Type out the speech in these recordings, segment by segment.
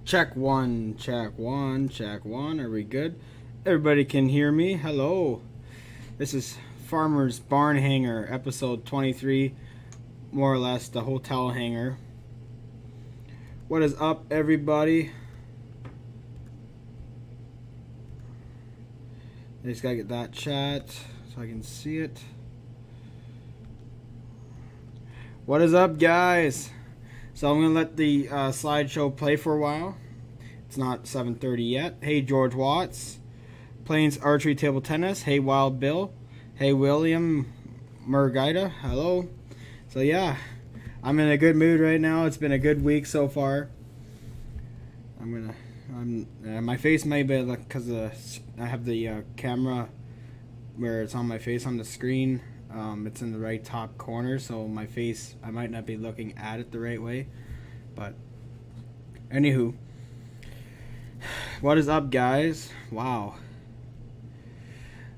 Check one, check one, check one. Are we good? Everybody can hear me. Hello. This is Farmer's Barn Hanger, episode 23, more or less the hotel hanger. What is up, everybody? I just gotta get that chat so I can see it. What is up, guys? So I'm gonna let the slideshow play for a while. It's not 7:30 yet. Hey, George Watts. Plains Archery Table Tennis. Hey, Wild Bill. Hey, William Murgida. Hello. So yeah, I'm in a good mood right now. It's been a good week so far. My face may be because I have the camera where it's on my face on the screen. It's in the right top corner, so my face, I might not be looking at it the right way. But anywho, what is up, guys? Wow.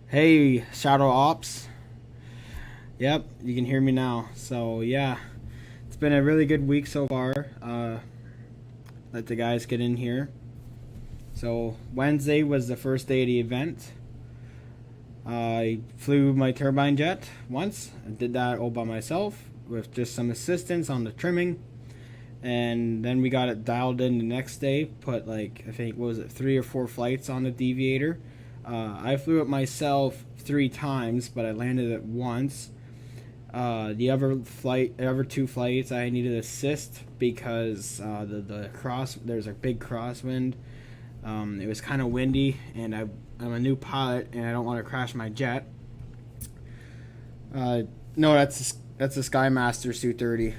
Hey, Shadow Ops. Yep, you can hear me now. So yeah, it's been a really good week so far. Let the guys get in here. So Wednesday was the first day of the event. I flew my turbine jet once. I did that all by myself with just some assistance on the trimming. And then we got it dialed in the next day. Put like, I think, what was it, 3 or 4 flights on the deviator. I flew it myself 3 times, but I landed it once. The other 2 flights, I needed assist because there's a big crosswind. It was kind of windy, and I'm a new pilot, and I don't want to crash my jet. No, that's the Skymaster Su-30.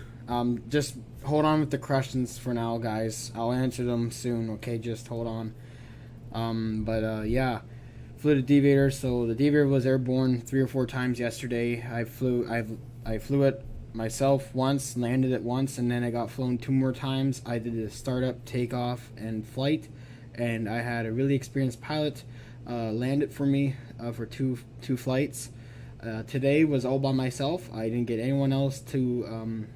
Just hold on with the questions for now, guys. I'll answer them soon. Okay, just hold on. Yeah, flew the deviator. So the deviator was airborne 3 or 4 times yesterday. I flew it myself once, landed it once, and then I got flown 2 more times. I did a startup, takeoff, and flight, and I had a really experienced pilot land it for me for two flights. Today was all by myself. I didn't get anyone else to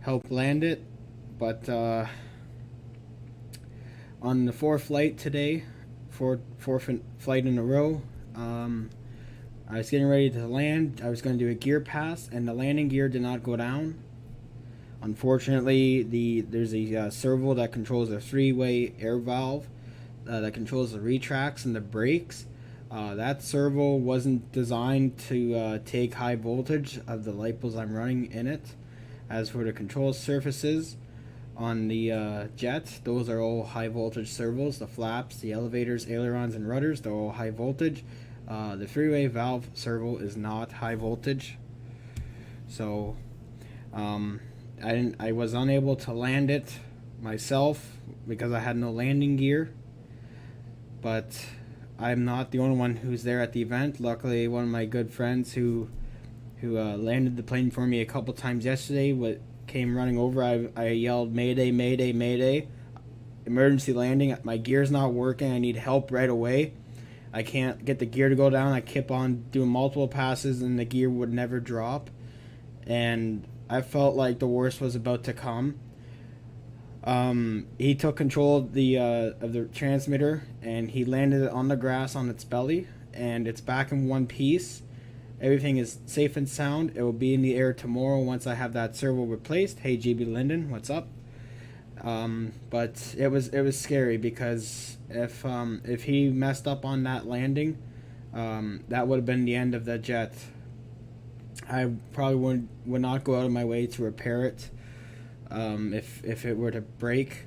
help land it, but on the 4th flight today, fourth flight in a row, I was getting ready to land. I was going to do a gear pass, and the landing gear did not go down. Unfortunately, there's a servo that controls a 3-way air valve that controls the retracts and the brakes. That servo wasn't designed to take high voltage of the light bulbs I'm running in it. As for the control surfaces on the jet, those are all high voltage servos. The flaps, the elevators, ailerons, and rudders, they're all high voltage. The 3-way valve servo is not high voltage. So I was unable to land it myself because I had no landing gear. But I'm not the only one who's there at the event. Luckily, one of my good friends who landed the plane for me a couple times yesterday came running over. I yelled, "Mayday, Mayday, Mayday. Emergency landing. My gear's not working. I need help right away. I can't get the gear to go down." I kept on doing multiple passes, and the gear would never drop. And I felt like the worst was about to come. He took control of the transmitter, and he landed it on the grass on its belly, and it's back in one piece. Everything is safe and sound. It will be in the air tomorrow once I have that servo replaced. Hey, GB Linden, what's up? But it was scary because if he messed up on that landing, that would have been the end of the jet. I probably would not go out of my way to repair it. If it were to break,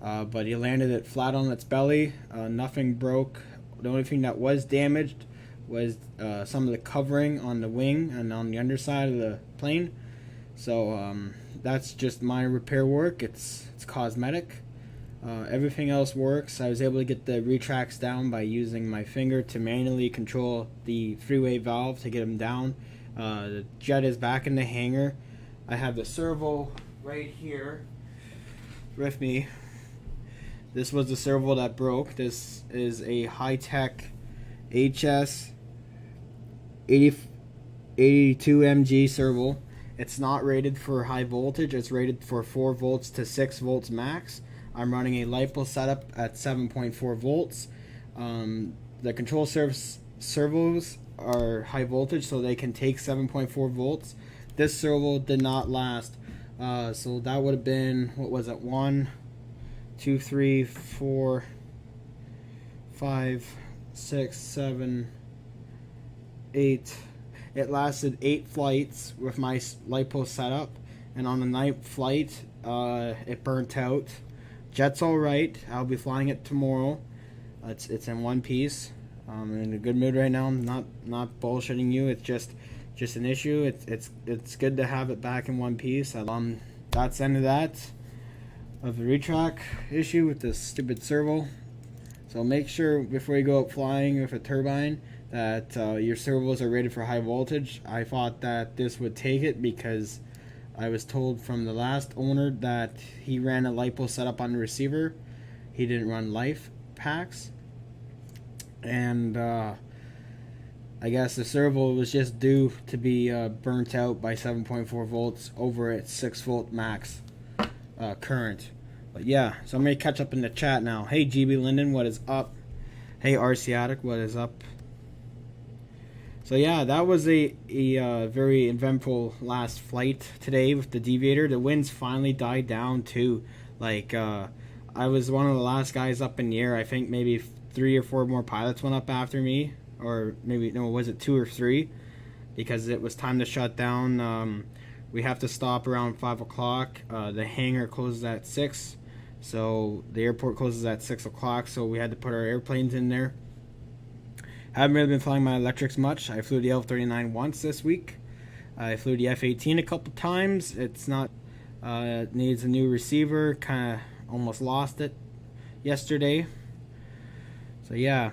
but he landed it flat on its belly. Nothing broke. The only thing that was damaged was some of the covering on the wing and on the underside of the plane. So that's just minor repair work. It's cosmetic. Everything else works. I was able to get the retracts down by using my finger to manually control the 3-way valve to get them down. The jet is back in the hangar. I have the servo right here with me. This was the servo that broke. This is a high-tech HS 82 MG servo. It's not rated for high voltage. It's rated for 4 volts to 6 volts max. I'm running a LiPo setup at 7.4 volts. The control servos are high voltage, so they can take 7.4 volts. This servo did not last. So that would have been, what was it, 1, 2, 3, 4, 5, 6, 7, 8. It lasted 8 flights with my LiPo setup, and on the 9th flight, it burnt out. Jet's alright. I'll be flying it tomorrow. It's in one piece. I'm in a good mood right now. I'm not bullshitting you. It's just an issue. It's good to have it back in one piece. That's the end of that, of the retrack issue with this stupid servo. So make sure before you go out flying with a turbine that your servos are rated for high voltage. I thought that this would take it because I was told from the last owner that he ran a LiPo setup on the receiver. He didn't run life packs, and I guess the servo was just due to be burnt out by 7.4 volts over its 6 volt max current. But yeah, so I'm going to catch up in the chat now. Hey GB Linden, what is up? Hey Arciatic, what is up? So yeah, that was a very eventful last flight today with the deviator. The winds finally died down too. Like, I was one of the last guys up in the air. I think maybe 3 or 4 more pilots went up after me. Or maybe, no, was it 2 or 3? Because it was time to shut down. We have to stop around 5 o'clock. The hangar closes at 6. So the airport closes at 6 o'clock. So we had to put our airplanes in there. Haven't really been flying my electrics much. I flew the L39 once this week. I flew the F18 a couple times. It's not, needs a new receiver. Kind of almost lost it yesterday. So yeah.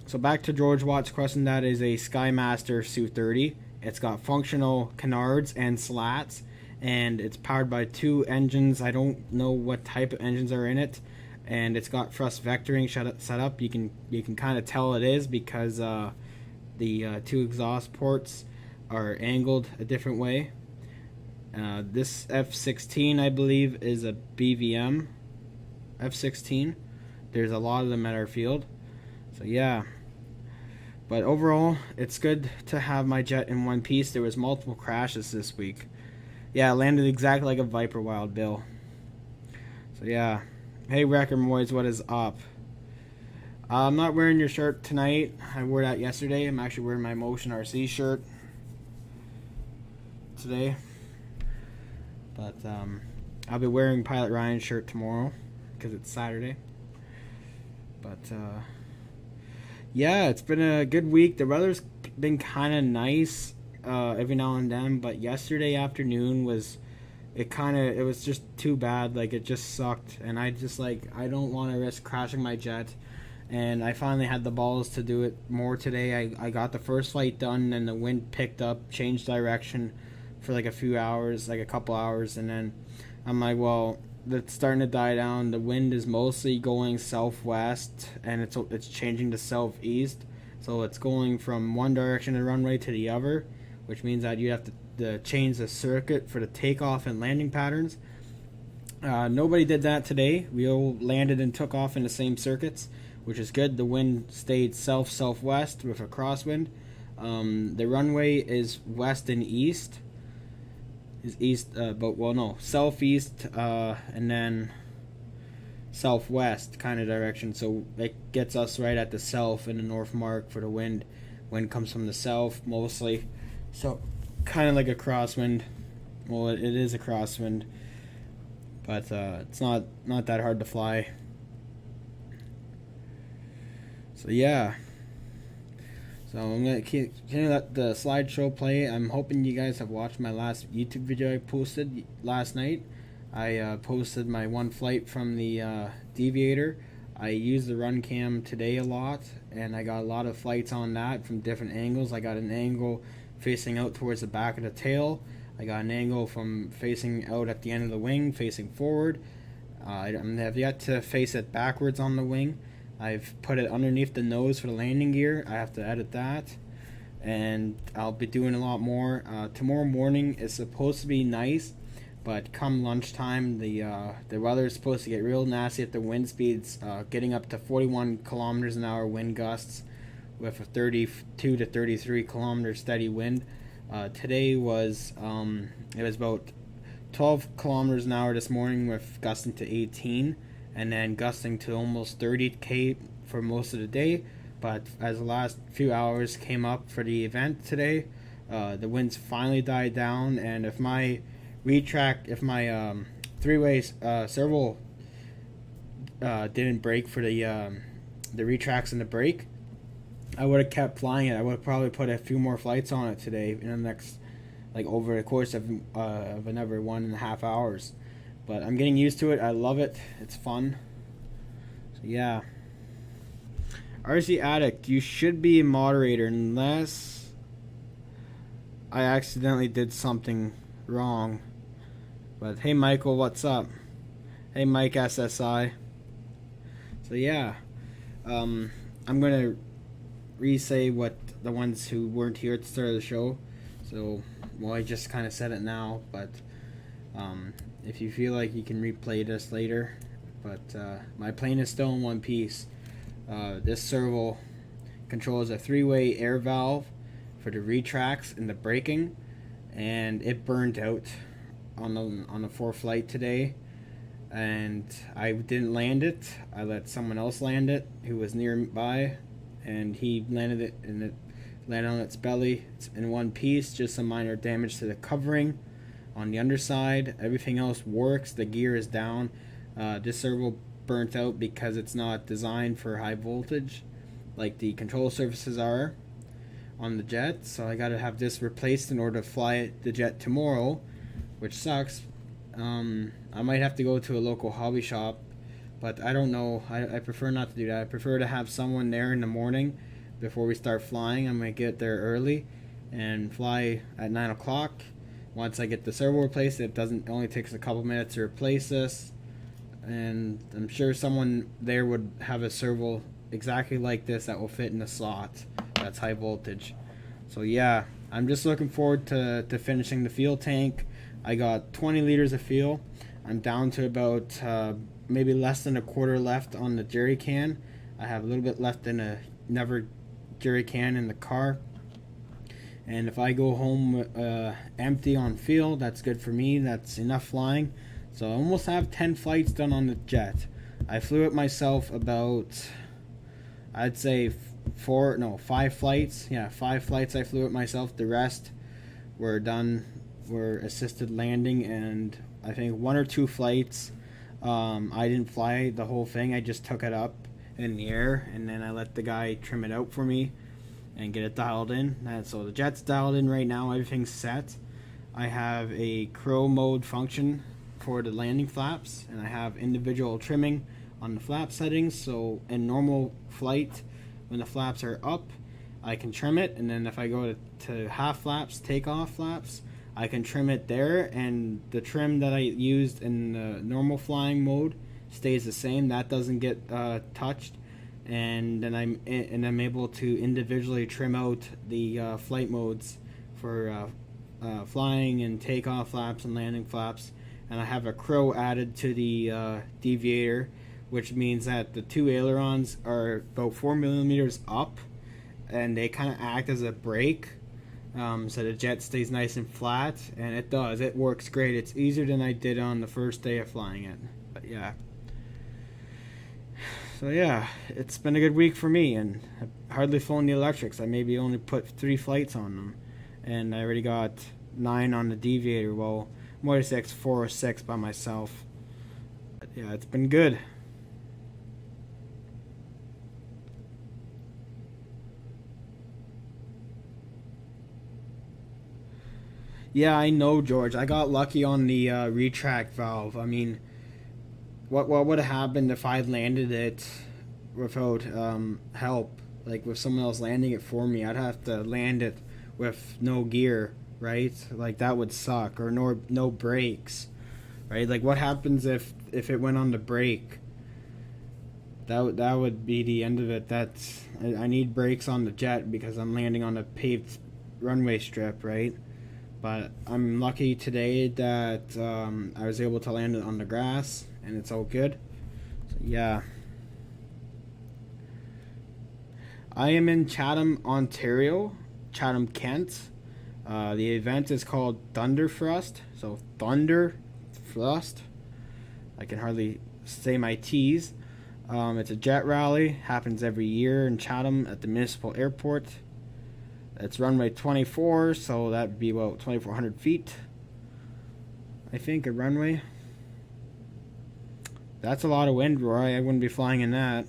So back to George Watt's question. That is a Skymaster Su-30. It's got functional canards and slats, and it's powered by 2 engines. I don't know what type of engines are in it, and it's got thrust vectoring set up. You can kind of tell it is because the 2 exhaust ports are angled a different way. This F16, I believe, is a BVM F16. There's a lot of them at our field. So yeah. But overall, it's good to have my jet in one piece. There was multiple crashes this week. Yeah, it landed exactly like a Viper, Wild Bill. So yeah. Hey Wrecker Moys, what is up? I'm not wearing your shirt tonight. I wore that yesterday. I'm actually wearing my Motion RC shirt today. But I'll be wearing Pilot Ryan's shirt tomorrow because it's Saturday. But yeah, it's been a good week. The weather's been kind of nice every now and then, but yesterday afternoon was it was just too bad. Like, it just sucked, and I don't want to risk crashing my jet. And I finally had the balls to do it more today. I got the first flight done, and the wind picked up, changed direction for like a few hours, like a couple hours, and then I'm like, well, it's starting to die down. The wind is mostly going southwest, and it's changing to southeast, so it's going from one direction of the runway to the other, which means that you have to change the circuit for the takeoff and landing patterns. Nobody did that today. We all landed and took off in the same circuits, which is good. The wind stayed south-southwest with a crosswind. The runway is west and east. Is east, southeast, and then southwest kind of direction. So it gets us right at the south and the north mark for the wind. Wind comes from the south mostly, so kind of like a crosswind. Well, it is a crosswind, but it's not that hard to fly. So yeah. So I'm going to continue let the slideshow play. I'm hoping you guys have watched my last YouTube video I posted last night. I posted my one flight from the Deviator. I used the run cam today a lot, and I got a lot of flights on that from different angles. I got an angle facing out towards the back of the tail. I got an angle from facing out at the end of the wing, facing forward. I have yet to face it backwards on the wing. I've put it underneath the nose for the landing gear. I have to edit that, and I'll be doing a lot more. Tomorrow morning is supposed to be nice, But come lunchtime, the weather is supposed to get real nasty at the wind speeds, getting up to 41 kilometers an hour wind gusts with a 32 to 33 kilometer steady wind. Today was it was about 12 kilometers an hour this morning with gusting to 18, and then gusting to almost 30 for most of the day. But as the last few hours came up for the event today, the winds finally died down, and if my three-way servo didn't break for the retracts and the brake, I would have kept flying it. I would have probably put a few more flights on it today in the next, like, over the course of another 1.5 hours. But I'm getting used to it. I love it. It's fun. So yeah. RC Addict, you should be a moderator unless I accidentally did something wrong. But hey Michael, what's up? Hey Mike SSI. So yeah. I'm gonna re-say what the ones who weren't here at the start of the show. So, well, I just kind of said it now, but if you feel like you can replay this later. But my plane is still in one piece. This servo controls a 3-way air valve for the retracts and the braking, and it burned out on the 4th flight today, and I didn't land it. I let someone else land it who was nearby, and he landed it, and it landed on its belly. It's in one piece, just some minor damage to the covering on the underside. Everything else works. The gear is down. This servo burnt out because it's not designed for high voltage like the control surfaces are on the jet, so I gotta have this replaced in order to fly the jet tomorrow, which sucks. I might have to go to a local hobby shop, but I don't know. I prefer not to do that. I prefer to have someone there in the morning before we start flying. I'm going to get there early and fly at 9 o'clock. Once I get the servo replaced, it only takes a couple minutes to replace this. And I'm sure someone there would have a servo exactly like this that will fit in the slot that's high voltage. So yeah, I'm just looking forward to finishing the fuel tank. I got 20 liters of fuel. I'm down to about maybe less than a quarter left on the jerry can. I have a little bit left in another jerry can in the car. And if I go home empty on fuel, that's good for me. That's enough flying. So I almost have 10 flights done on the jet. I flew it myself about, I'd say 5 flights. Yeah, 5 flights I flew it myself. The rest were assisted landing, and I think 1 or 2 flights I didn't fly the whole thing. I just took it up in the air, and then I let the guy trim it out for me and get it dialed in. So the jet's dialed in right now. Everything's set. I have a crow mode function for the landing flaps, and I have individual trimming on the flap settings. So in normal flight, when the flaps are up, I can trim it, and then if I go to half flaps, takeoff flaps, I can trim it there, and the trim that I used in the normal flying mode stays the same. That doesn't get touched, and then I'm able to individually trim out the flight modes for flying and takeoff flaps and landing flaps. And I have a crow added to the deviator, which means that the 2 ailerons are about 4 millimeters up, and they kind of act as a brake. So the jet stays nice and flat, and it does. It works great. It's easier than I did on the first day of flying it. But yeah. So yeah, it's been a good week for me, and I've hardly flown the electrics. I maybe only put 3 flights on them, and I already got 9 on the deviator. Well, more to 6, 4 or 6 by myself. But yeah, it's been good. Yeah, I know, George. I got lucky on the retract valve. I mean, what would have happened if I landed it without help? Like with someone else landing it for me, I'd have to land it with no gear, right? Like that would suck. Or no brakes, right? Like what happens if it went on the brake? That would be the end of it. I need brakes on the jet because I'm landing on a paved runway strip, right? But I'm lucky today that I was able to land it on the grass, and it's all good. So, yeah. I am in Chatham, Ontario, Chatham, Kent. The event is called Thunderthrust. So Thunderthrust. I can hardly say my T's. It's a jet rally. Happens every year in Chatham at the municipal airport. It's runway 24, so that would be about 2,400 feet. I think a runway. That's a lot of wind, Roy. I wouldn't be flying in that.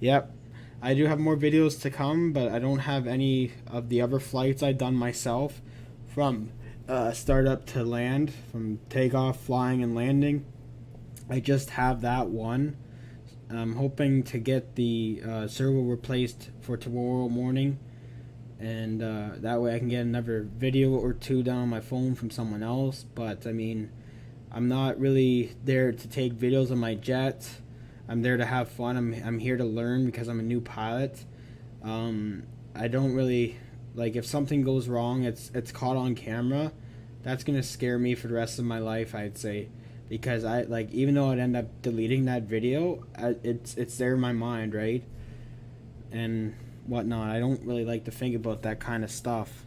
Yep. I do have more videos to come, but I don't have any of the other flights I've done myself from startup to land, from takeoff, flying, and landing. I just have that one. I'm hoping to get the servo replaced for tomorrow morning, and that way I can get another video or two down on my phone from someone else. But I mean, I'm not really there to take videos of my jet. I'm there to have fun. I'm here to learn because I'm a new pilot. I don't really like if something goes wrong. It's caught on camera. That's gonna scare me for the rest of my life, I'd say, because I like even though I'd end up deleting that video, it's there in my mind, right? And whatnot. I don't really like to think about that kind of stuff.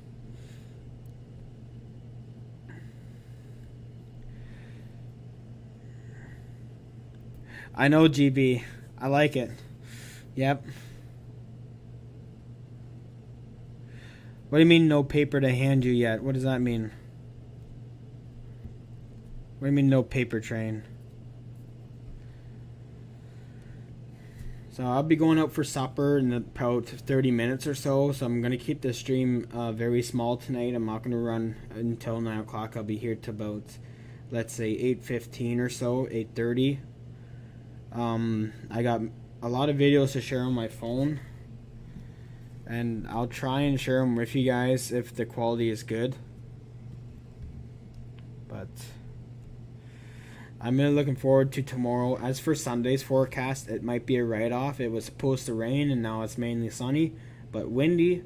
I know, GB. I like it. Yep. What do you mean no paper to hand you yet? What does that mean? What do you mean no paper train? So I'll be going out for supper in about 30 minutes or so. So I'm going to keep the stream very small tonight. I'm not going to run until 9 o'clock. I'll be here to about, let's say, 8:15 or so, 8:30. I got a lot of videos to share on my phone. And I'll try and share them with you guys if the quality is good. But I'm really looking forward to tomorrow. As for Sunday's forecast, it might be a write-off. It was supposed to rain, and now it's mainly sunny, but windy.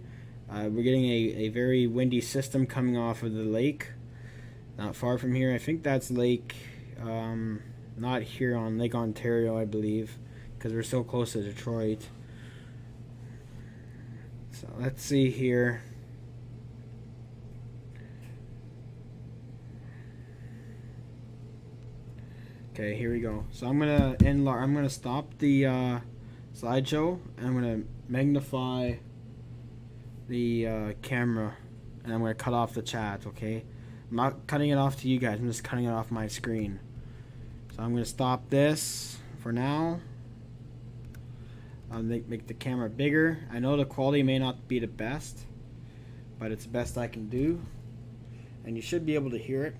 We're getting a very windy system coming off of the lake, not far from here. I think that's Lake, not here on Lake Ontario, I believe, because we're so close to Detroit. So let's see here. Okay, here we go. So I'm gonna stop the slideshow, and I'm gonna magnify the camera, and I'm gonna cut off the chat. Okay, I'm not cutting it off to you guys. I'm just cutting it off my screen. So I'm gonna stop this for now. I'll make the camera bigger. I know the quality may not be the best, but it's the best I can do, and you should be able to hear it.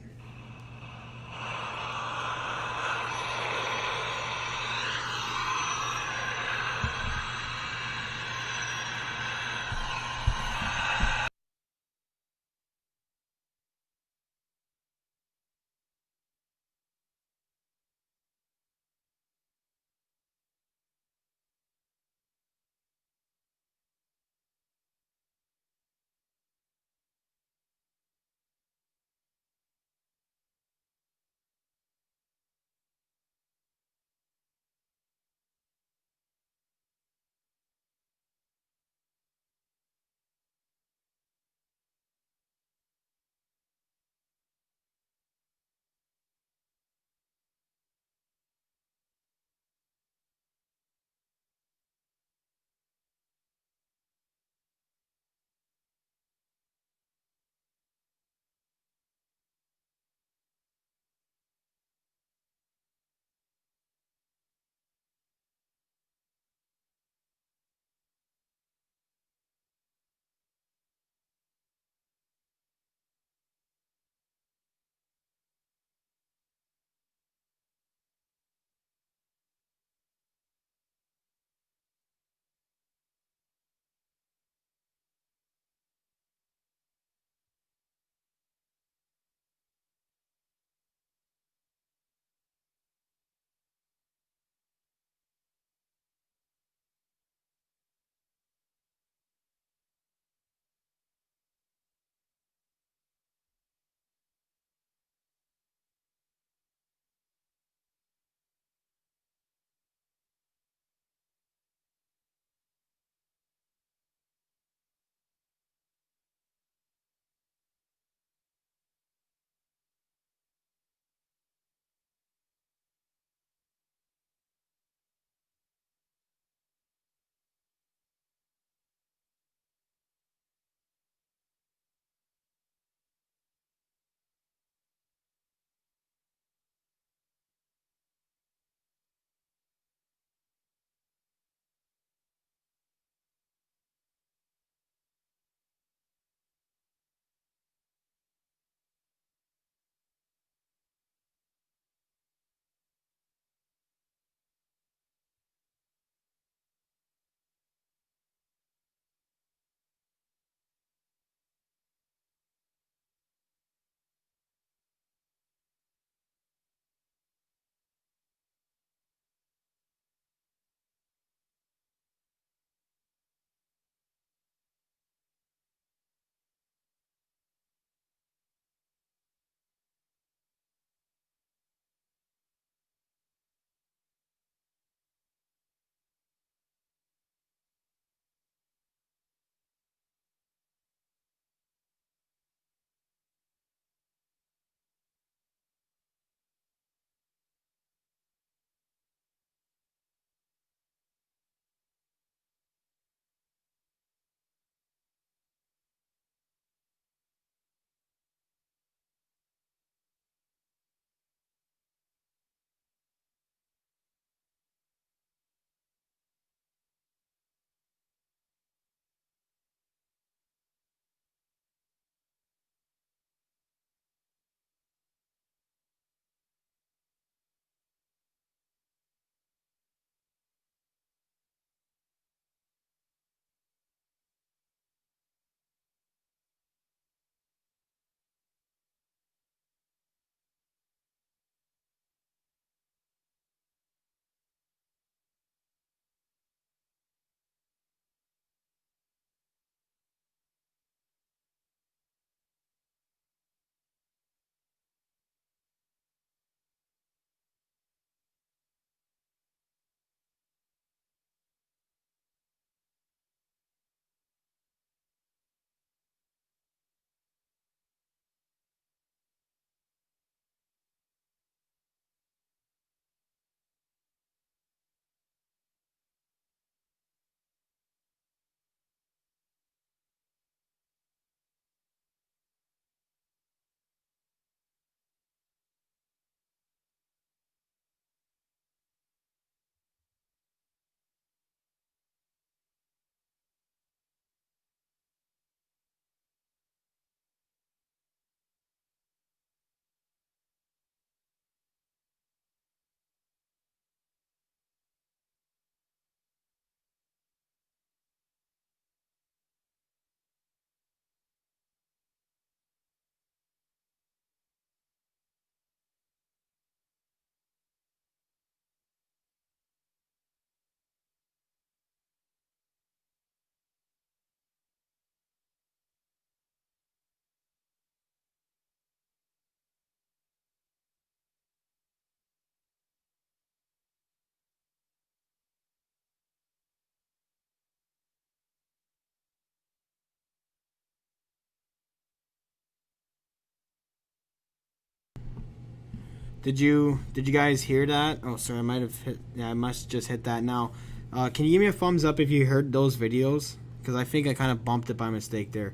Did you guys hear that? Oh, sorry, I might have hit. Yeah, I must just hit that now. Can you give me a thumbs up if you heard those videos? Because I think I kind of bumped it by mistake there.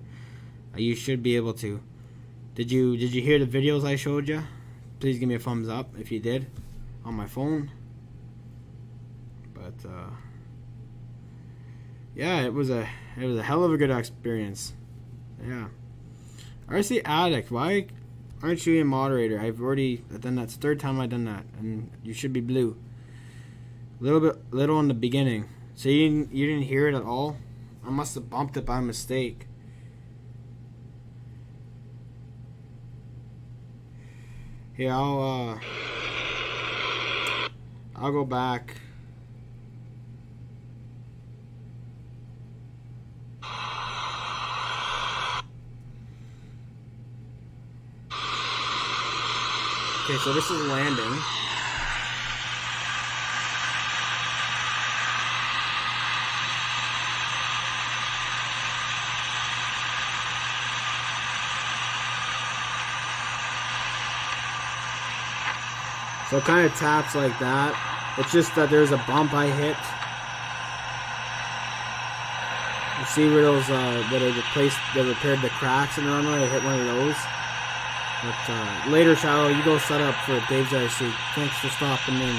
You should be able to. Did you hear the videos I showed you? Please give me a thumbs up if you did on my phone. But yeah, it was a hell of a good experience. Yeah. RC Addict, why aren't you a moderator? I've already done that. It's the third time I've done that, and you should be blue. Little in the beginning. So you didn't hear it at all? I must have bumped it by mistake. Here, I'll go back. Okay, so this is landing. So it kind of taps like that. It's just that there's a bump I hit. You see where those they repaired the cracks in the runway? I hit one of those. But later, Shadow, you go set up for Dave's RC. Thanks for stopping in.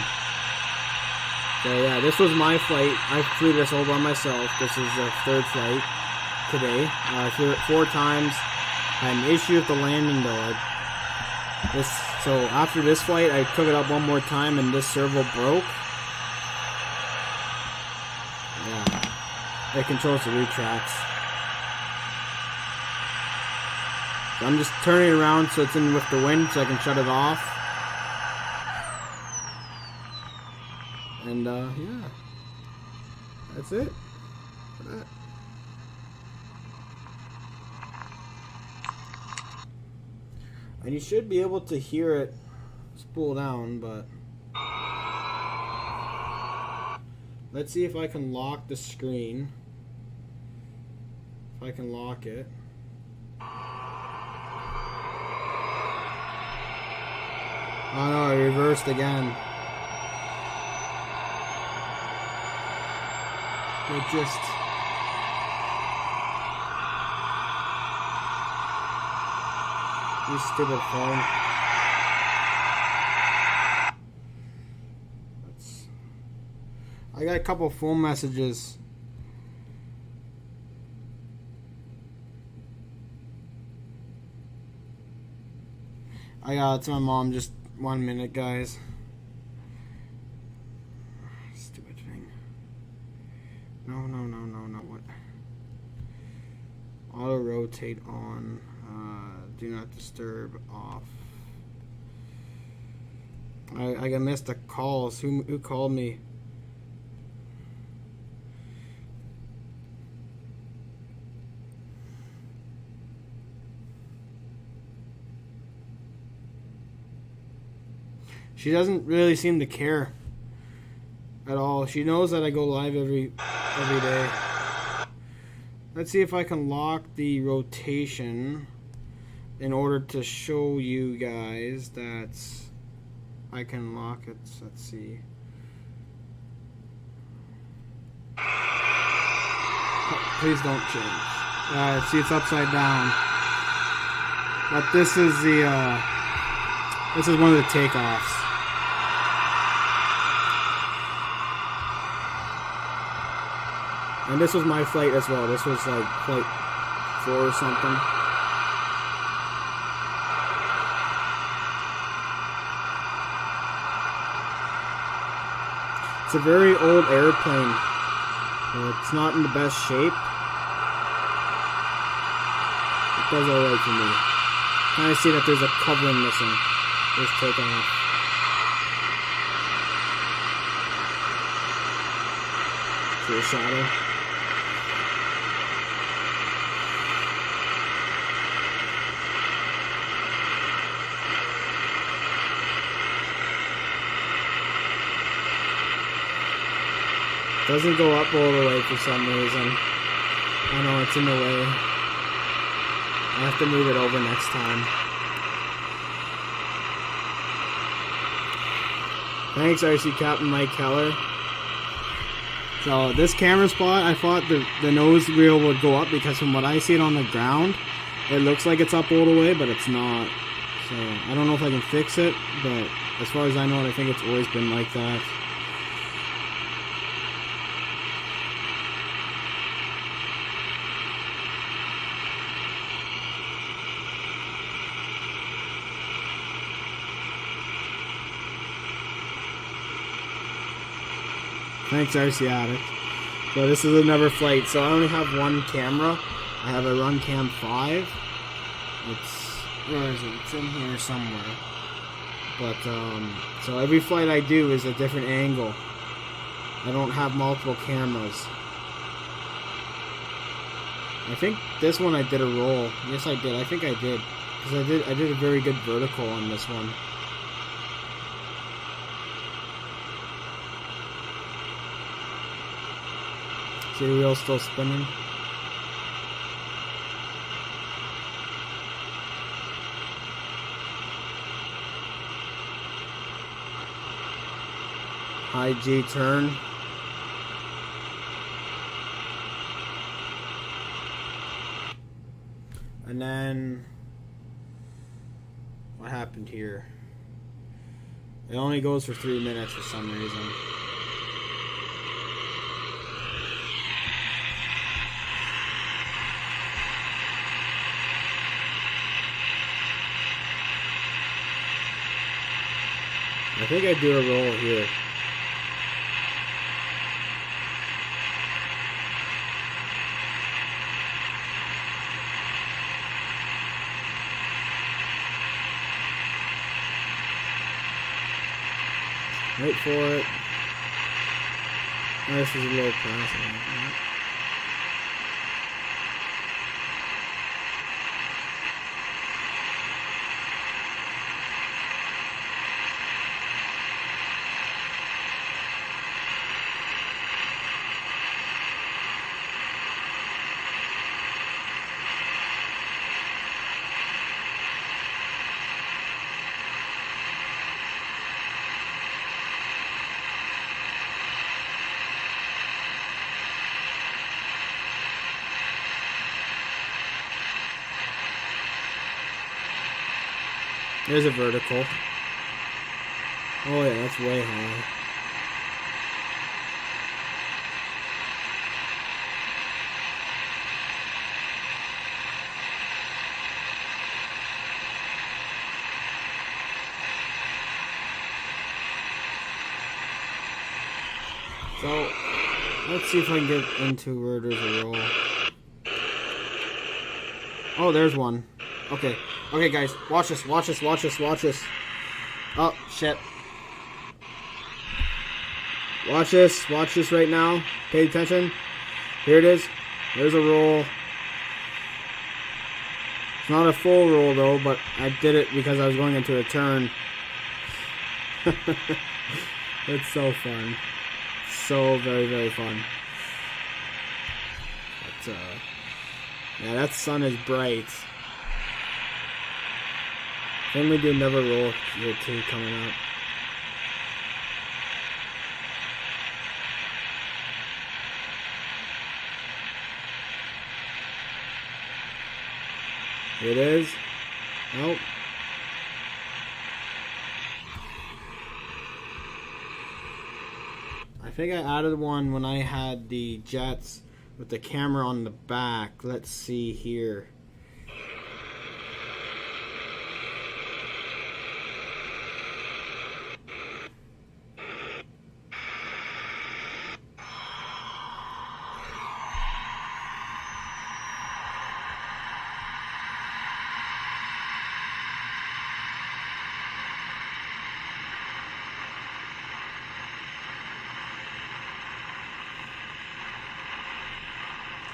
So yeah, this was my flight. I flew this all by myself. This is the third flight today. I flew it 4 times. I had an issue with the landing though. So after this flight, I took it up one more time and this servo broke. Yeah, it controls the retracts. So I'm just turning it around so it's in with the wind so I can shut it off. And yeah, that's it for that. And you should be able to hear it spool down, but let's see if I can lock the screen. If I can lock it. Oh no, I reversed again. It just... You stupid phone. I got a couple phone messages. I got it to my mom. Just 1 minute, guys. Stupid thing. No. What? Auto rotate on. Do not disturb off. I missed the calls. Who called me? She doesn't really seem to care at all. She knows that I go live every day. Let's see if I can lock the rotation in order to show you guys that I can lock it. Let's see. Oh, please don't change. See, it's upside down. But this is one of the takeoffs. And this was my flight as well. This was like flight 4 or something. It's a very old airplane. It's not in the best shape. It does alright for me. Kind of see that there's a covering missing. Just taking off. See the shadow? Doesn't go up all the way for some reason. I know it's in the way. I have to move it over next time. Thanks, RC Captain Mike Keller. So this camera spot, I thought the nose wheel would go up because from what I see it on the ground, it looks like it's up all the way, but it's not. So I don't know if I can fix it, but as far as I know, I think it's always been like that. Thanks, RC Addict. So this is another flight. So I only have one camera. I have a Runcam 5. Where is it? It's in here somewhere. But, so every flight I do is a different angle. I don't have multiple cameras. I think this one I did a roll. Yes, I did. I think I did. Because I did a very good vertical on this one. See the wheel still spinning? High G turn. And then what happened here? It only goes for 3 minutes for some reason. I think I do a roll here. Wait for it. Oh, this is a little past. There's a vertical. Oh yeah, that's way high. So, let's see if I can get into where there's a roll. Oh, there's one. Okay. Okay, guys, watch this, watch this, watch this, watch this. Oh, shit. Watch this right now. Pay attention. Here it is. There's a roll. It's not a full roll, though, but I did it because I was going into a turn. It's so fun. So very, very fun. But, yeah, that sun is bright. Then we do another roll here too coming up. Here it is. Nope. I think I added one when I had the jets with the camera on the back. Let's see here.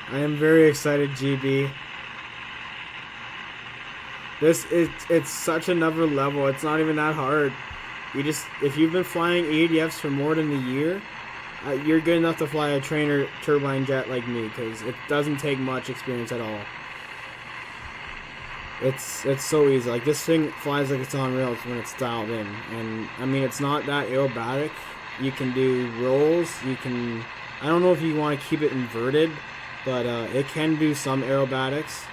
I am very excited, GB. It's such another level. It's not even that hard. If you've been flying ADFs for more than a year, you're good enough to fly a trainer turbine jet like me, because it doesn't take much experience at all. It's so easy. Like, this thing flies like it's on rails when it's dialed in, and I mean, it's not that aerobatic. You can do rolls. You can, I don't know if you want to keep it inverted, but it can do some aerobatics.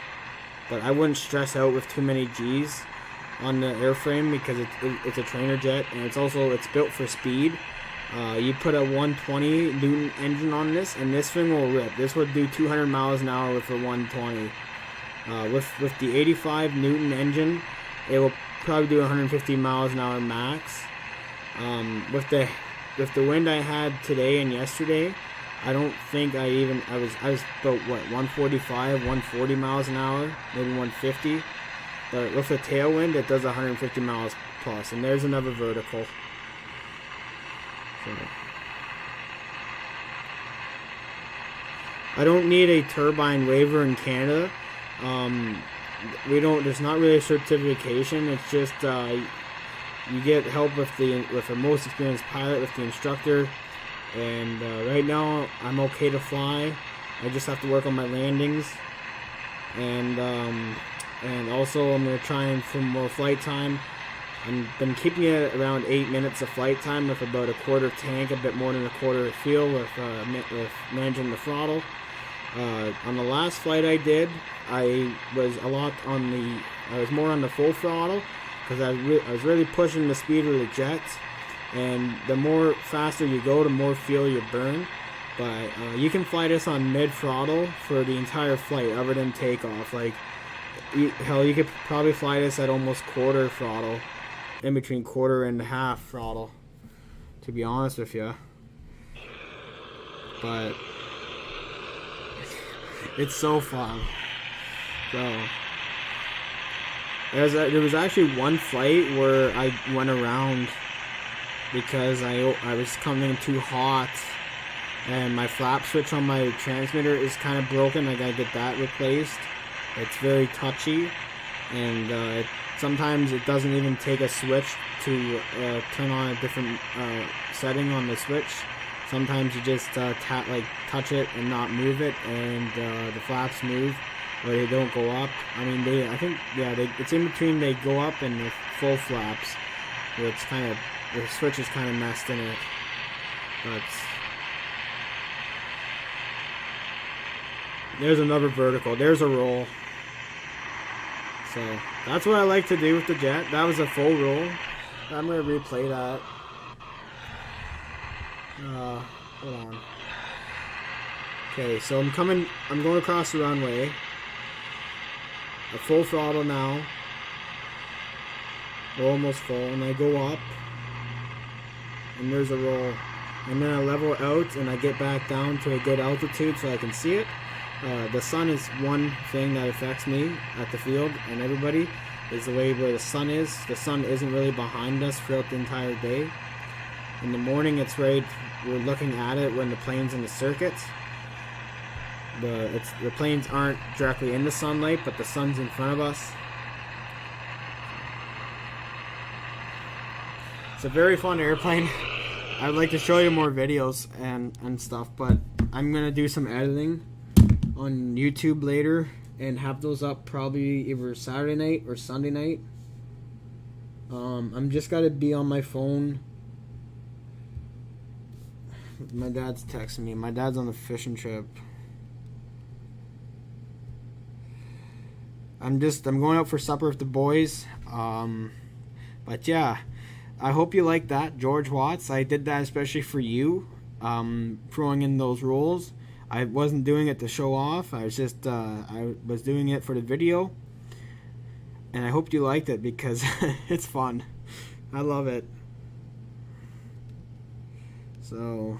But I wouldn't stress out with too many G's on the airframe, because it's a trainer jet, and it's built for speed. You put a 120 Newton engine on this, and this thing will rip. This would do 200 miles an hour with a 120. With the 85 Newton engine, it will probably do 150 miles an hour max. With the wind I had today and yesterday, I don't think I was about 145, 140 miles an hour, maybe 150. But with the tailwind, it does 150 miles plus, and there's another vertical. So, I don't need a turbine waiver in Canada. There's not really a certification. It's just you get help with a most experienced pilot, with the instructor. And right now I'm okay to fly. I just have to work on my landings, and also I'm gonna try for more flight time. I've been keeping it around 8 minutes of flight time, with about a quarter tank, a bit more than a quarter fuel, with managing the throttle. On the last flight I did, I was more on the full throttle, because I was really pushing the speed of the jets. And the more faster you go, the more fuel you burn. But you can fly this on mid-throttle for the entire flight, other than takeoff. Like, you could probably fly this at almost quarter throttle, in between quarter and half throttle, to be honest with you. But it's so fun. So there was actually one flight where I went around, because I was coming in too hot, and my flap switch on my transmitter is kind of broken. I gotta get that replaced. It's very touchy, and sometimes it doesn't even take a switch to turn on a different setting on the switch. Sometimes you just touch it and not move it, and the flaps move, or they don't go up. I mean, it's in between. They go up and the full flaps, where it's kind of, the switch is kind of messed in it. But there's another vertical. There's a roll. So that's what I like to do with the jet. That was a full roll. I'm gonna replay that. Hold on. Okay, so I'm going across the runway. A full throttle now. We're almost full, and I go up, and there's a roll, and then I level out, and I get back down to a good altitude so I can see it. The sun is one thing that affects me at the field, and everybody, is the way where the sun is. The sun isn't really behind us throughout the entire day. In the morning, we're looking at it when the plane's in the circuits. The planes aren't directly in the sunlight, but the sun's in front of us. It's a very fun airplane. I'd like to show you more videos and stuff, but I'm gonna do some editing on YouTube later and have those up probably either Saturday night or Sunday night. I'm just gotta be on my phone. My dad's texting me. My dad's on the fishing trip. I'm going out for supper with the boys. But yeah, I hope you like that, George Watts. I did that especially for you, throwing in those rolls. I wasn't doing it to show off. I was just I was doing it for the video, and I hope you liked it, because it's fun. I love it. So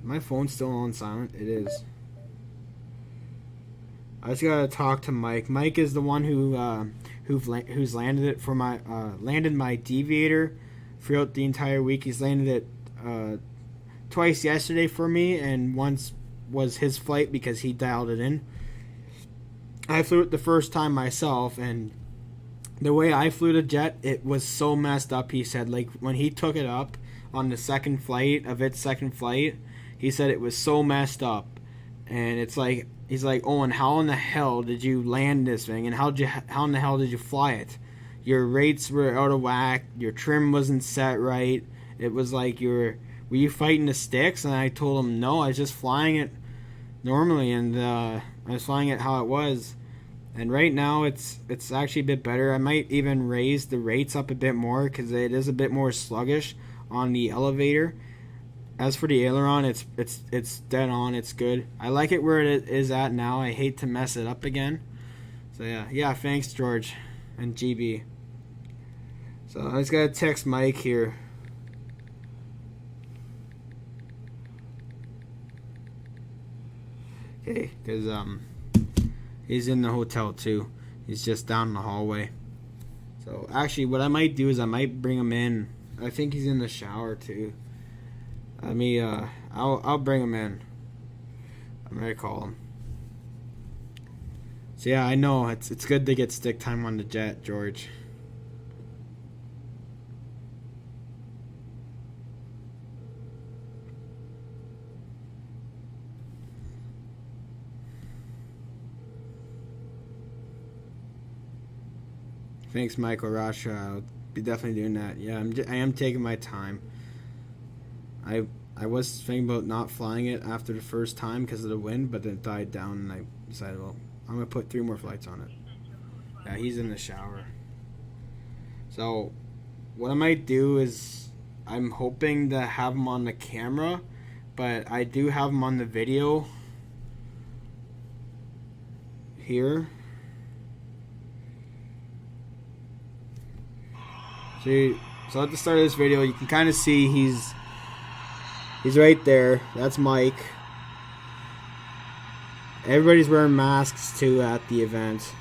my phone's still on silent. It is. I just gotta talk to Mike. Mike is the one who's landed it for my landed my deviator throughout the entire week. He's landed it twice yesterday for me, and once was his flight because he dialed it in. I flew it the first time myself, and the way I flew the jet, it was so messed up. He said, like, when he took it up on the second flight, he said it was so messed up, and it's like, he's like, Owen, how in the hell did you land this thing, and how in the hell did you fly it? Your rates were out of whack. Your trim wasn't set right. It was like were you fighting the sticks? And I told him no, I was just flying it normally, and I was flying it how it was. And right now it's actually a bit better. I might even raise the rates up a bit more because it is a bit more sluggish on the elevator. As for the aileron, it's dead on. It's good. I like it where it is at now. I hate to mess it up again. So yeah. Thanks, George and GB. So I just gotta text Mike here. Okay, because he's in the hotel too. He's just down the hallway. So actually, what I might do is I might bring him in. I think he's in the shower too. I'll bring him in. I'm gonna call him. So yeah, I know it's good to get stick time on the jet, George. Thanks, Michael Rasha. I'll be definitely doing that. Yeah, I am taking my time. I was thinking about not flying it after the first time because of the wind, but then it died down, and I decided, well, I'm going to put 3 more flights on it. Yeah, he's in the shower. So, what I might do is, I'm hoping to have him on the camera, but I do have him on the video here. So at the start of this video, you can kind of see he's right there. That's Mike. Everybody's wearing masks too at the event.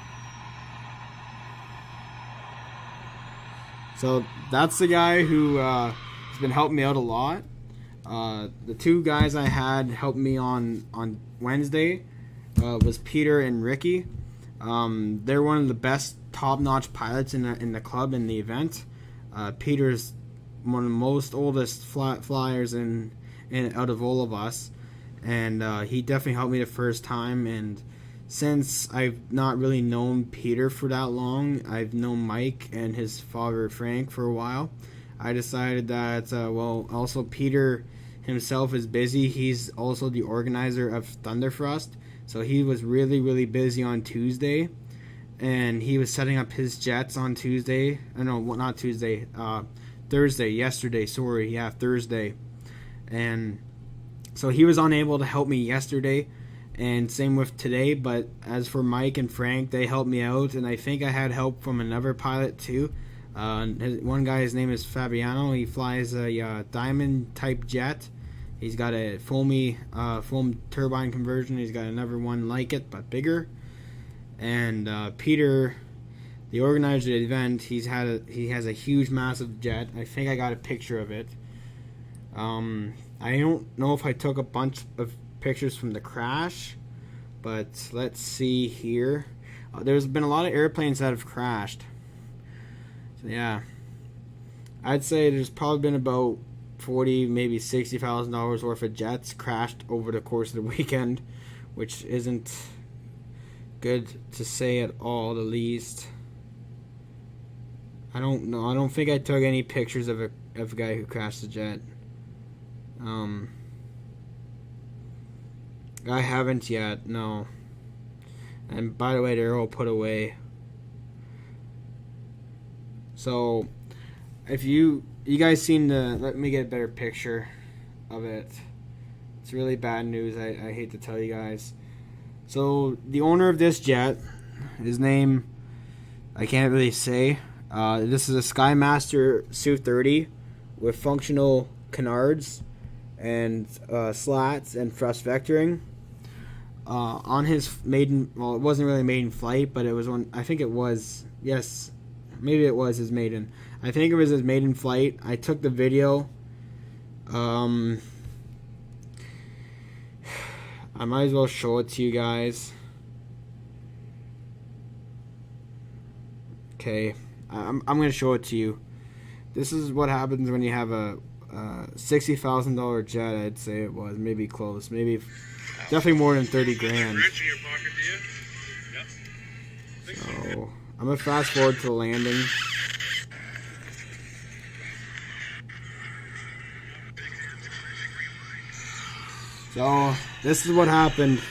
So that's the guy who has been helping me out a lot. The 2 guys I had help me on Wednesday was Peter and Ricky. They're one of the best top-notch pilots in the club in the event. Peter's one of the most oldest flyers in out of all of us, and he definitely helped me the first time. And since I've not really known Peter for that long, I've known Mike and his father Frank for a while. I decided that also Peter himself is busy. He's also the organizer of Thunderthrust, so he was really busy on Tuesday. And he was setting up his jets on Tuesday. No, not Tuesday. Thursday. Yesterday. Sorry. Yeah, Thursday. And so he was unable to help me yesterday. And same with today. But as for Mike and Frank, they helped me out. And I think I had help from another pilot too. One guy, his name is Fabiano. He flies a diamond type jet. He's got a foam turbine conversion. He's got another one like it, but bigger. And Peter, the organizer of the event, he has a huge, massive jet. I think I got a picture of it. I don't know if I took a bunch of pictures from the crash, but let's see here. There's been a lot of airplanes that have crashed. So yeah, I'd say there's probably been about $40,000, maybe $60,000 worth of jets crashed over the course of the weekend, which isn't good to say at all, the least. I don't know. I don't think I took any pictures of a guy who crashed the jet. I haven't yet, no. And by the way, they're all put away. So, if you guys seen let me get a better picture of it. It's really bad news. I hate to tell you guys. So the owner of this jet, his name, I can't really say. This is a Skymaster Su-30 with functional canards and slats and thrust vectoring. On his maiden, well, it wasn't really maiden flight, but it was one. I think it was. Yes, maybe it was his maiden. I think it was his maiden flight. I took the video. I might as well show it to you guys. Okay, I'm going to show it to you. This is what happens when you have a $60,000 jet. I'd say it was maybe close, maybe Definitely more than 30 grand. So I'm gonna fast forward to the landing. So this is what happened.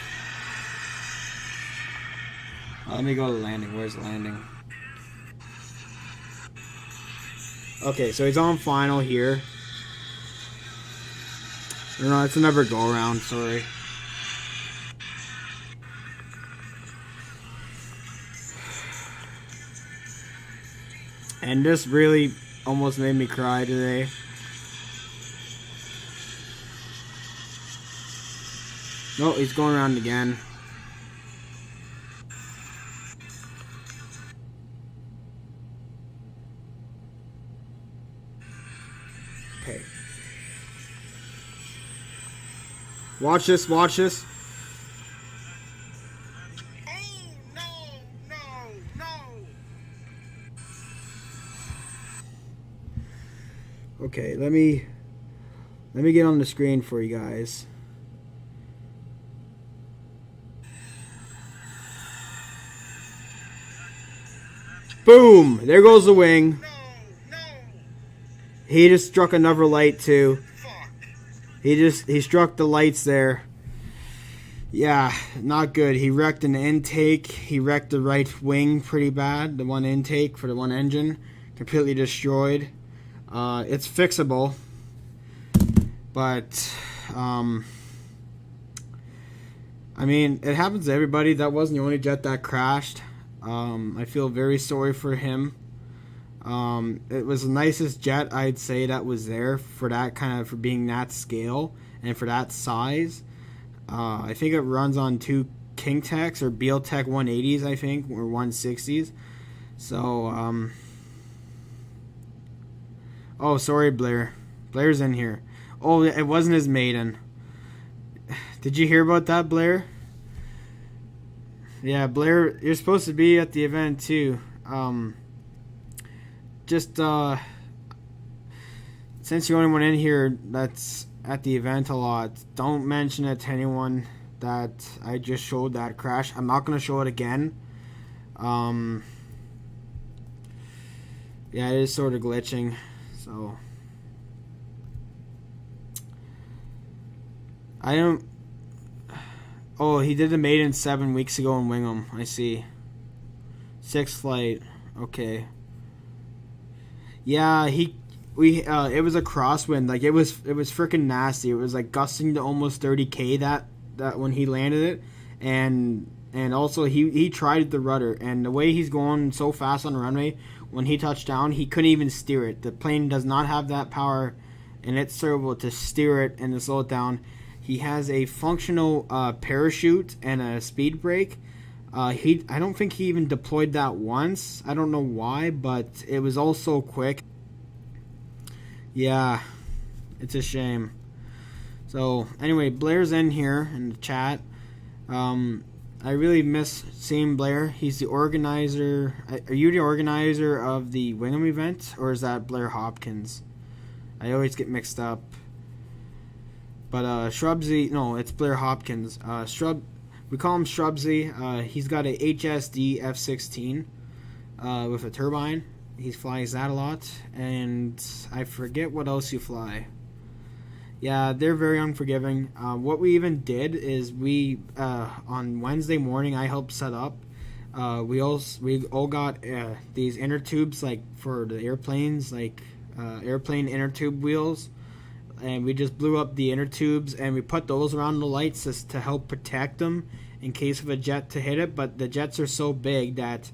Let me go to the landing. Where's the landing? Okay, so he's on final here. No, it's another go around, sorry. And this really almost made me cry today. No, he's going around again. Okay. Watch this, watch this. Oh, no, no, no. Okay, let me get on the screen for you guys. Boom! There goes the wing. No, no. He just struck another light too. Fuck. He struck the lights there. Yeah, not good. He wrecked an intake. He wrecked the right wing pretty bad. The one intake for the one engine. Completely destroyed. It's fixable. But, I mean, it happens to everybody. That wasn't the only jet that crashed. I feel very sorry for him. It was the nicest jet I'd say that was there for that kind of, for being that scale and for that size. I think it runs on 2 King Techs or Beal Tech 180s, I think, or 160s. So, oh, sorry, Blair. Blair's in here. Oh, it wasn't his maiden. Did you hear about that, Blair? Yeah, Blair, you're supposed to be at the event too. Since you're the only one in here that's at the event a lot, don't mention it to anyone that I just showed that crash. I'm not going to show it again. Yeah, it is sort of glitching, so I don't. Oh, he did the maiden 7 weeks ago in Wingham. I see. 6th flight. Okay. Yeah, it was a crosswind. Like it was freaking nasty. It was like gusting to almost 30k that when he landed it, and also he tried the rudder, and the way he's going so fast on the runway, when he touched down, he couldn't even steer it. The plane does not have that power in its servo to steer it and to slow it down. He has a functional parachute and a speed brake. I don't think he even deployed that once. I don't know why, but it was all so quick. Yeah, it's a shame. So anyway, Blair's in here in the chat. I really miss seeing Blair. He's the organizer. Are you the organizer of the Wingham event, or is that Blair Hopkins? I always get mixed up. But Shrubsy, no, it's Blair Hopkins. We call him Shrubsy. He's got a HSD F-16 with a turbine. He flies that a lot, and I forget what else you fly. Yeah, they're very unforgiving. What we even did is we on Wednesday morning I helped set up. We all got these inner tubes like for the airplanes, like airplane inner tube wheels. And we just blew up the inner tubes, and we put those around the lights just to help protect them in case of a jet to hit it. But the jets are so big that,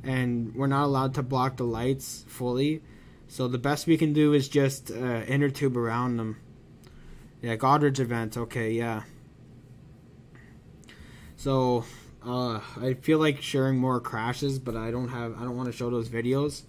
and we're not allowed to block the lights fully. So the best we can do is just inner tube around them. Yeah, Godridge event. Okay, yeah. So I feel like sharing more crashes, but I don't want to show those videos.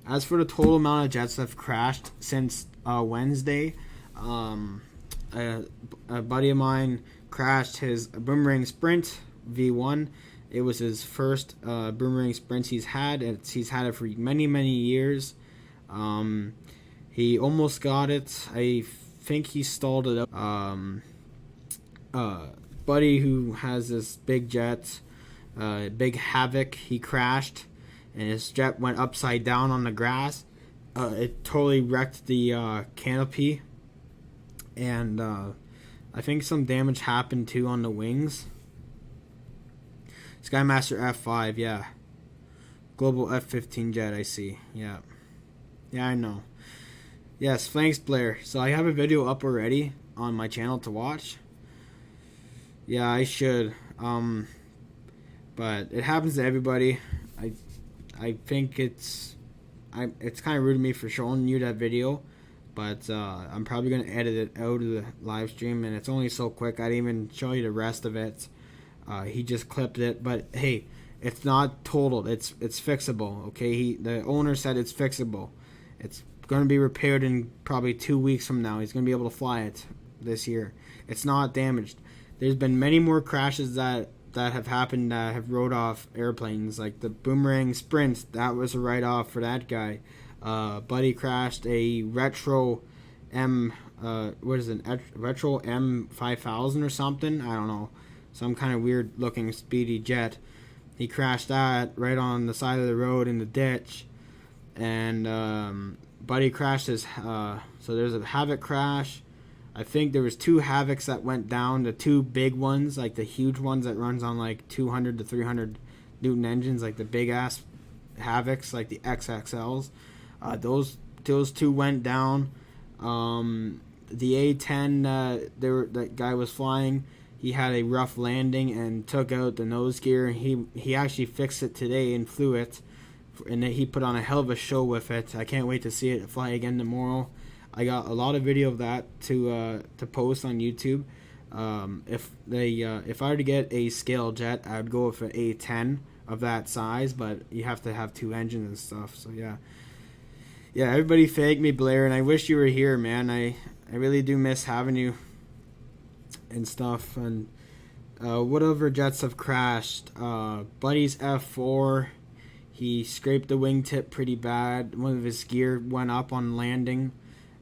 As for the total amount of jets that have crashed since Wednesday, a buddy of mine crashed his Boomerang Sprint V1. It was his first Boomerang Sprint he's had. He's had it for many, many years. He almost got it. I think he stalled it up. buddy who has this big jet, big Havoc, he crashed, and his jet went upside down on the grass. It totally wrecked the canopy, and I think some damage happened too on the wings. Skymaster F5, yeah. Global F15 jet, I see. Yeah. Yeah, I know. Yes, thanks, Blair. So I have a video up already on my channel to watch. Yeah, I should. But it happens to everybody. I think it's kind of rude of me for showing you that video, but I'm probably gonna edit it out of the live stream, and it's only so quick. I didn't even show you the rest of it. He just clipped it, but hey, it's not totaled. It's fixable. Okay, the owner said it's fixable. It's going to be repaired in probably 2 weeks from now. He's going to be able to fly it this year. It's not damaged. There's been many more crashes that have happened that have rode off airplanes, like the Boomerang Sprint. That was a write-off for that guy. Buddy crashed a Retro M, Retro M5000 or something. I don't know. Some kind of weird looking speedy jet. He crashed that right on the side of the road in the ditch. And Buddy crashed his, so there's a Havoc crash. I think there was 2 Havocs that went down, the 2 big ones, like the huge ones that runs on like 200 to 300 Newton engines, like the big ass Havocs, like the XXLs. Those 2 went down. The A10 that guy was flying, he had a rough landing and took out the nose gear. He actually fixed it today and flew it, and he put on a hell of a show with it. I can't wait to see it fly again tomorrow. I got a lot of video of that to post on YouTube. If I were to get a scale jet, I would go with an A10 of that size, but you have to have 2 engines and stuff. So yeah, everybody thank me, Blair, and I wish you were here, man. I really do miss having you and stuff. And what other jets have crashed? Buddy's F4, he scraped the wingtip pretty bad. One of his gear went up on landing,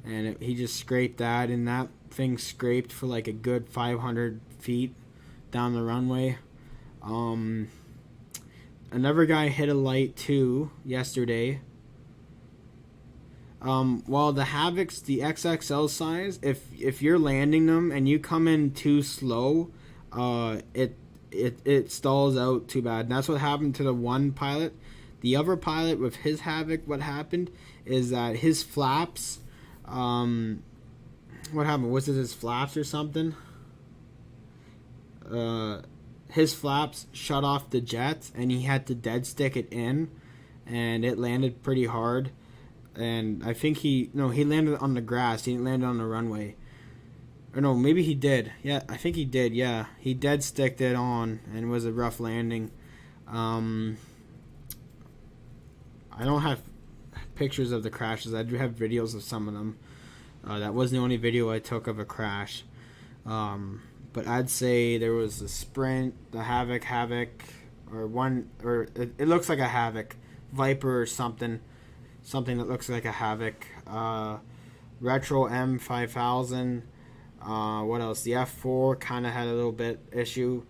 and he just scraped that, and that thing scraped for like a good 500 feet down the runway. Another guy hit a light too yesterday. Well, the Havocs, the XXL size, if you're landing them and you come in too slow, it stalls out too bad. And that's what happened to the one pilot. The other pilot with his Havoc, what happened is that his flaps, what happened? Was it his flaps or something? His flaps shut off the jet, and he had to dead stick it in, and it landed pretty hard. And I think he landed on the grass. He didn't land on the runway. Or no, maybe he did. Yeah, I think he did. Yeah, he dead sticked it on, and it was a rough landing. I don't have pictures of the crashes. I do have videos of some of them. That wasn't the only video I took of a crash. But I'd say there was a Sprint, the Havoc, or it looks like a Havoc, Viper or something that looks like a Havoc. Retro M5000. What else? The F4 kind of had a little bit issue.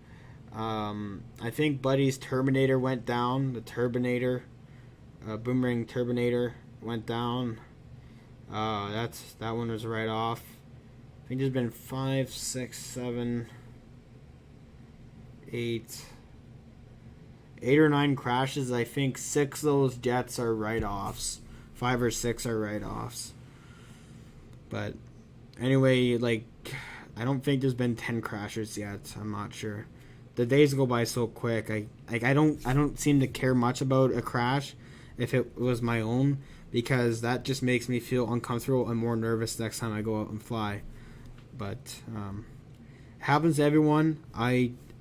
I think Buddy's Terminator went down. The Turbinator, Boomerang Turbinator went down. That one was right off. I think there's been 5, 6, 7, 8 or 9 crashes. I think 6 of those jets are write-offs. 5 or 6 are write-offs. But anyway, like, I don't think there's been 10 crashes yet. I'm not sure. The days go by so quick. I don't seem to care much about a crash if it was my own, because that just makes me feel uncomfortable and more nervous next time I go out and fly. But happens to everyone.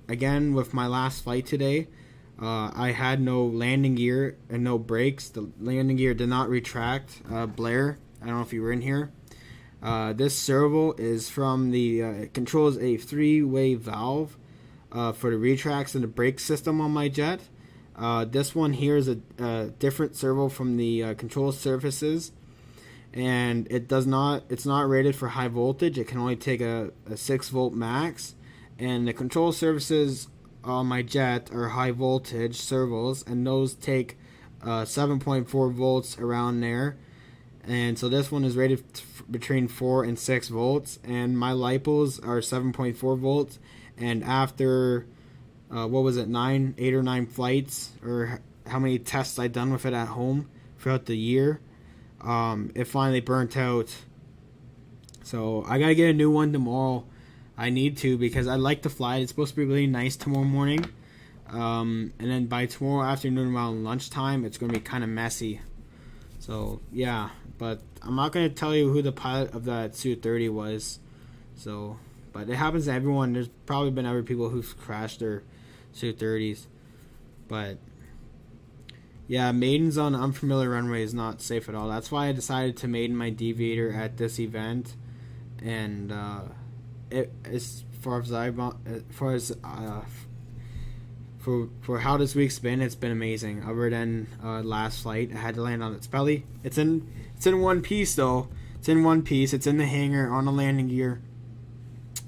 Again, with my last flight today, I had no landing gear and no brakes. The landing gear did not retract. Blair, I don't know if you were in here. This servo is from it controls a 3-way valve for the retracts and the brake system on my jet. This one here is a different servo from the control surfaces, and it's not rated for high voltage. It can only take a 6 volt max, and the control surfaces on my jet are high voltage servos, and those take 7.4 volts around there. And so this one is rated between 4 and 6 volts, and my lipos are 7.4 volts. And after 8 or 9 flights, or how many tests I've done with it at home throughout the year, it finally burnt out. So I gotta get a new one tomorrow. I need to, because I like to fly. It's supposed to be really nice tomorrow morning, and then by tomorrow afternoon around lunchtime, it's gonna be kind of messy. So yeah, but I'm not gonna tell you who the pilot of that Su-30 was. So, but it happens to everyone. There's probably been other people who've crashed their Su-30s, but yeah, maidens on unfamiliar runway is not safe at all. That's why I decided to maiden my deviator at this event, and as far as for how this week's been, it's been amazing. Other than last flight, I had to land on its belly. It's in one piece though. It's in one piece. It's in the hangar on the landing gear.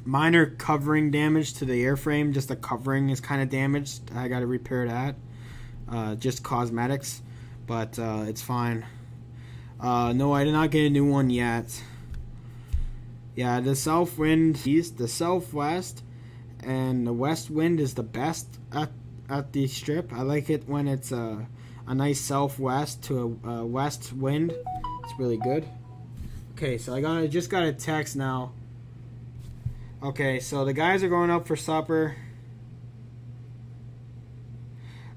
Minor covering damage to the airframe. Just the covering is kind of damaged. I got to repair that. Just cosmetics, but it's fine. No, I did not get a new one yet. Yeah, the south wind east, the southwest, and the west wind is the best at the strip. I like it when it's a nice southwest to a west wind. It's really good. Okay, so I just got a text now. Okay, so the guys are going up for supper.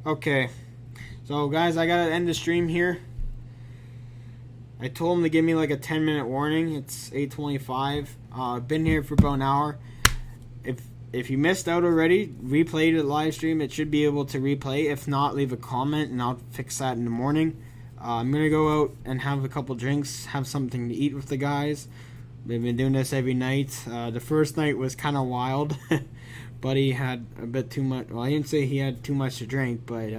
Okay, so guys, I gotta end the stream here. I told them to give me like a 10-minute warning. It's 8:25. I've been here for about an hour. If you missed out already, replay the live stream. It should be able to replay. If not, leave a comment and I'll fix that in the morning. I'm gonna go out and have a couple drinks, have something to eat with the guys. We've been doing this every night. The first night was kind of wild. Buddy had a bit too much. Well, I didn't say he had too much to drink, but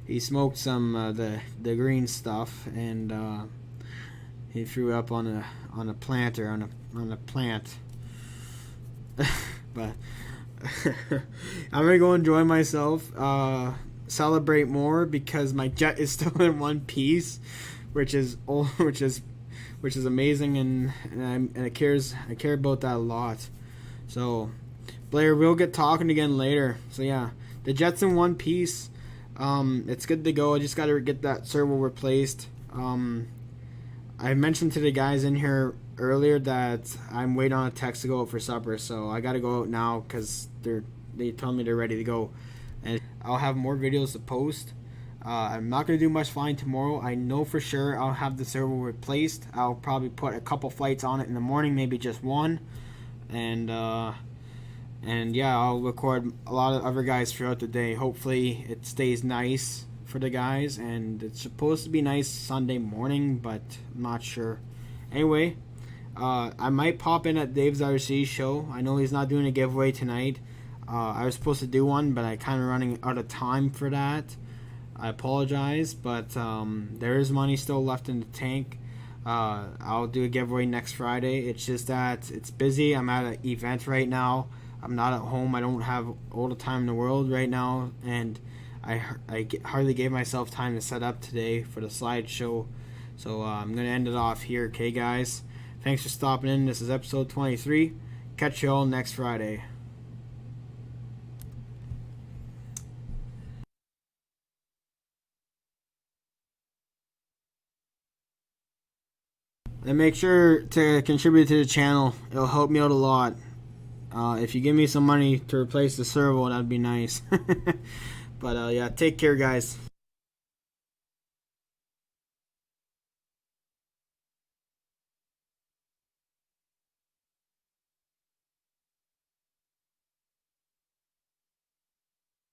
he smoked some the green stuff, and he threw up on a planter on a plant. But I'm gonna go enjoy myself, celebrate more, because my jet is still in one piece, which is amazing, and I care about that a lot. So Blair, we'll get talking again later. So yeah, the jet's in one piece. It's good to go. I just got to get that servo replaced. I mentioned to the guys in here earlier that I'm waiting on a text to go out for supper, so I got to go out now because they told me they're ready to go, and I'll have more videos to post. I'm not going to do much flying tomorrow. I know for sure I'll have the servo replaced. I'll probably put a couple flights on it in the morning, maybe just one, and yeah, I'll record a lot of other guys throughout the day. Hopefully it stays nice for the guys, and it's supposed to be nice Sunday morning, but I'm not sure. Anyway, I might pop in at Dave's RC show. I know he's not doing a giveaway tonight. I was supposed to do one, but I kind of running out of time for that. I apologize, but there is money still left in the tank. I'll do a giveaway next Friday. It's just that it's busy. I'm at an event right now. I'm not at home. I don't have all the time in the world right now, and I hardly gave myself time to set up today for the slideshow. So I'm going to end it off here, okay, guys? Thanks for stopping in. This is episode 23. Catch you all next Friday. And make sure to contribute to the channel. It'll help me out a lot. If you give me some money to replace the servo, that'd be nice. But yeah, take care, guys.